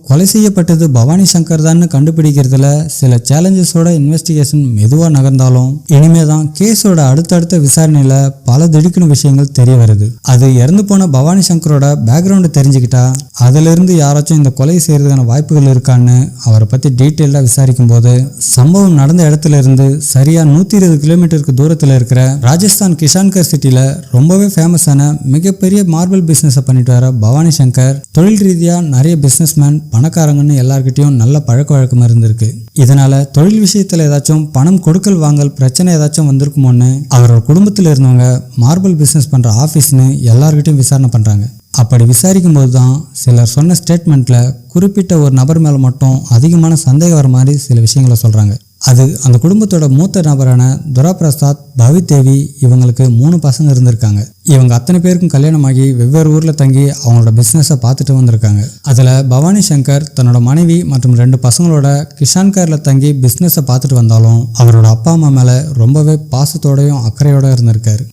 கொலை செய்யப்பட்டது பவானி சங்கர் தான் கண்டுபிடிக்கிறதுல சில சேலஞ்சஸோட இன்வெஸ்டிகேஷன் மெதுவாக நகர்ந்தாலும் இனிமே தான் கேஸோட அடுத்தடுத்த விசாரணையில பல திடுக்கின விஷயங்கள் தெரிய வருது. அது இறந்து போன பவானி சங்கரோட பேக்ரவுண்டை தெரிஞ்சுக்கிட்டா அதுல இருந்து யாராச்சும் இந்த கொலை செய்யறதுக்கான வாய்ப்புகள் இருக்கான்னு அவரை பத்தி டீட்டெயிலாக விசாரிக்கும் போது சம்பவம் நடந்த இடத்துல இருந்து சரியா 120 கிலோமீட்டருக்கு தூரத்துல இருக்கிற ராஜஸ்தான் கிஷான்கர் சிட்டில ரொம்பவே ஃபேமஸான மிகப்பெரிய மார்பிள் பிசினஸ் பண்ணிட்டு வர பவானி சங்கர் தொழில் ரீதியா நிறைய பிசினஸ்மேன் பணக்காரங்கன்னு எல்லார்கிட்டையும் நல்ல பழக்க வழக்கம் இருந்திருக்கு. இதனால தொழில் விஷயத்துல ஏதாச்சும் பணம் கொடுக்கல் வாங்கல் பிரச்சனை ஏதாச்சும் வந்திருக்குமோன்னு அவரோட குடும்பத்தில் இருந்தவங்க மார்பிள் பிசினஸ் பண்ற ஆபீஸ்னு எல்லார்கிட்டையும் விசாரணை பண்றாங்க. அப்படி விசாரிக்கும் போது தான் சிலர் சொன்ன ஸ்டேட்மெண்ட்ல குறிப்பிட்ட ஒரு நபர் மேல மட்டும் அதிகமான சந்தேகம் வர மாதிரி சில விஷயங்களை சொல்றாங்க. அது அந்த குடும்பத்தோட மூத்த நபரான துராபிரசாத், பவிதேவி இவங்களுக்கு 3 பசங்க இருந்திருக்காங்க. இவங்க அத்தனை பேருக்கும் கல்யாணமாகி வெவ்வேறு ஊர்ல தங்கி அவங்களோட பிசினஸை பார்த்துட்டு வந்திருக்காங்க. அதுல பவானி சங்கர் தன்னோட மனைவி மற்றும் 2 பசங்களோட கிஷான்கர்ல தங்கி பிசினஸை பார்த்துட்டு வந்தாலும் அவரோட அப்பா அம்மா மேல ரொம்பவே பாசத்தோடையும் அக்கறையோட இருந்திருக்காரு.